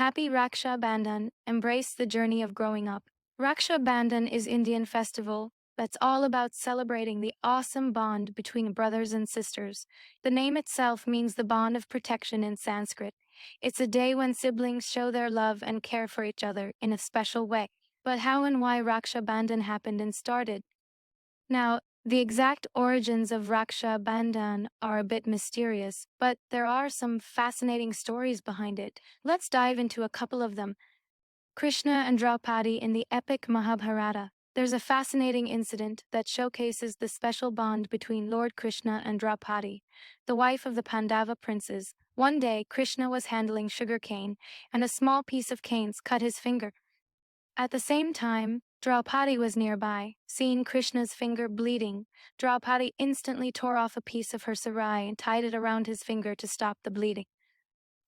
Happy Raksha Bandhan, embrace the journey of growing up. Raksha Bandhan is Indian festival that's all about celebrating the awesome bond between brothers and sisters. The name itself means the bond of protection in Sanskrit. It's a day when siblings show their love and care for each other in a special way. But how and why Raksha Bandhan happened and started? Now, the exact origins of Raksha Bandhan are a bit mysterious, but there are some fascinating stories behind it. Let's dive into a couple of them. Krishna and Draupadi in the epic Mahabharata. There's a fascinating incident that showcases the special bond between Lord Krishna and Draupadi, the wife of the Pandava princes. One day, Krishna was handling sugar cane, and a small piece of cane cut his finger. At the same time, Draupadi was nearby. Seeing Krishna's finger bleeding, Draupadi instantly tore off a piece of her sarai and tied it around his finger to stop the bleeding.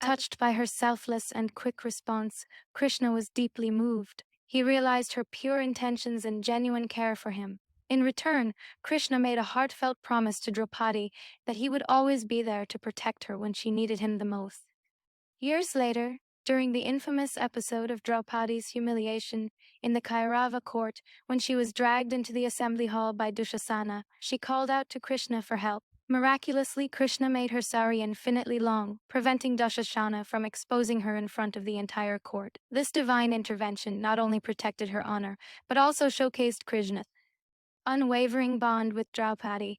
Touched by her selfless and quick response, Krishna was deeply moved. He realized her pure intentions and genuine care for him. In return, Krishna made a heartfelt promise to Draupadi that he would always be there to protect her when she needed him the most. Years later, during the infamous episode of Draupadi's humiliation in the Kaurava court, when she was dragged into the assembly hall by Dushasana, she called out to Krishna for help. Miraculously, Krishna made her sari infinitely long, preventing Dushasana from exposing her in front of the entire court. This divine intervention not only protected her honor, but also showcased Krishna's unwavering bond with Draupadi.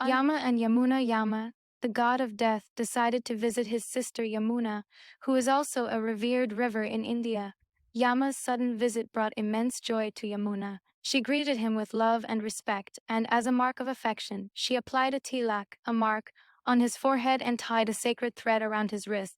Yama and Yamuna, the god of death, decided to visit his sister Yamuna, who is also a revered river in India. Yama's sudden visit brought immense joy to Yamuna. She greeted him with love and respect, and as a mark of affection, she applied a tilak, a mark, on his forehead and tied a sacred thread around his wrist.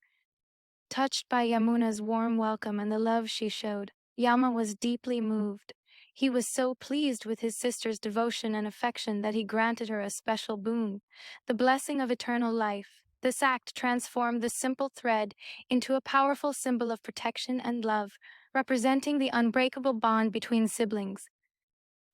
Touched by Yamuna's warm welcome and the love she showed, Yama was deeply moved. He was so pleased with his sister's devotion and affection that he granted her a special boon, the blessing of eternal life. This act transformed the simple thread into a powerful symbol of protection and love, representing the unbreakable bond between siblings.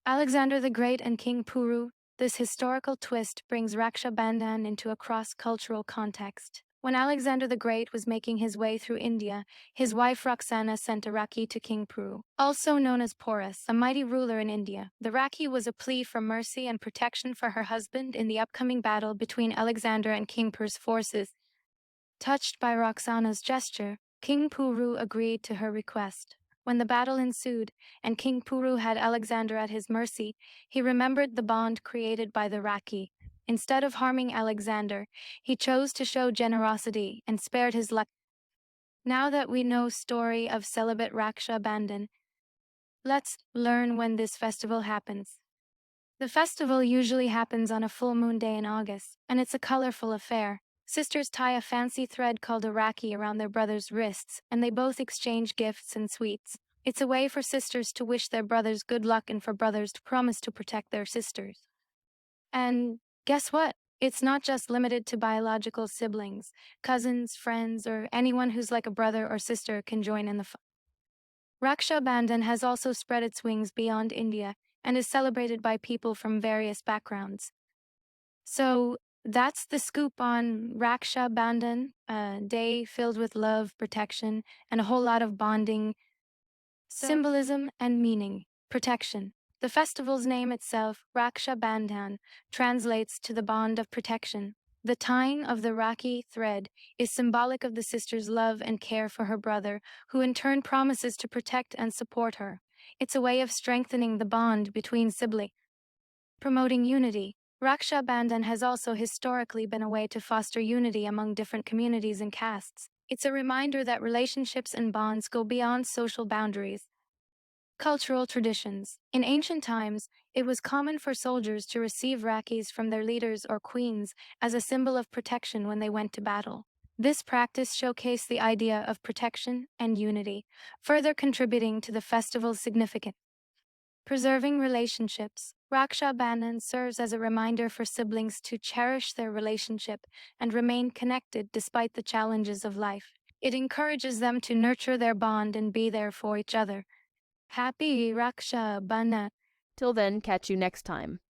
Alexander the Great and King Puru. This historical twist brings Raksha Bandhan into a cross-cultural context. When Alexander the Great was making his way through India, his wife Roxana sent a rakhi to King Puru, also known as Porus, a mighty ruler in India. The rakhi was a plea for mercy and protection for her husband in the upcoming battle between Alexander and King Puru's forces. Touched by Roxana's gesture, King Puru agreed to her request. When the battle ensued, and King Puru had Alexander at his mercy, he remembered the bond created by the rakhi. Instead of harming Alexander, he chose to show generosity and spared his life. Now that we know story of celibate Raksha Bandhan, let's learn when this festival happens. The festival usually happens on a full moon day in August, and it's a colorful affair. Sisters tie a fancy thread called a rakhi around their brothers' wrists, and they both exchange gifts and sweets. It's a way for sisters to wish their brothers good luck and for brothers to promise to protect their sisters. And guess what? It's not just limited to biological siblings. Cousins, friends, or anyone who's like a brother or sister can join in the fun. Raksha Bandhan has also spread its wings beyond India and is celebrated by people from various backgrounds. So that's the scoop on Raksha Bandhan, a day filled with love, protection, and a whole lot of bonding, symbolism, and meaning. Protection. The festival's name itself, Raksha Bandhan, translates to the bond of protection. The tying of the rakhi thread is symbolic of the sister's love and care for her brother, who in turn promises to protect and support her. It's a way of strengthening the bond between siblings. Promoting unity. Raksha Bandhan has also historically been a way to foster unity among different communities and castes. It's a reminder that relationships and bonds go beyond social boundaries. Cultural traditions. In ancient times, it was common for soldiers to receive rakhis from their leaders or queens as a symbol of protection when they went to battle. This practice showcased the idea of protection and unity, further contributing to the festival's significance. Preserving relationships. Raksha Bandhan serves as a reminder for siblings to cherish their relationship and remain connected despite the challenges of life. It encourages them to nurture their bond and be there for each other. Happy Raksha Bandhan. Till then, catch you next time.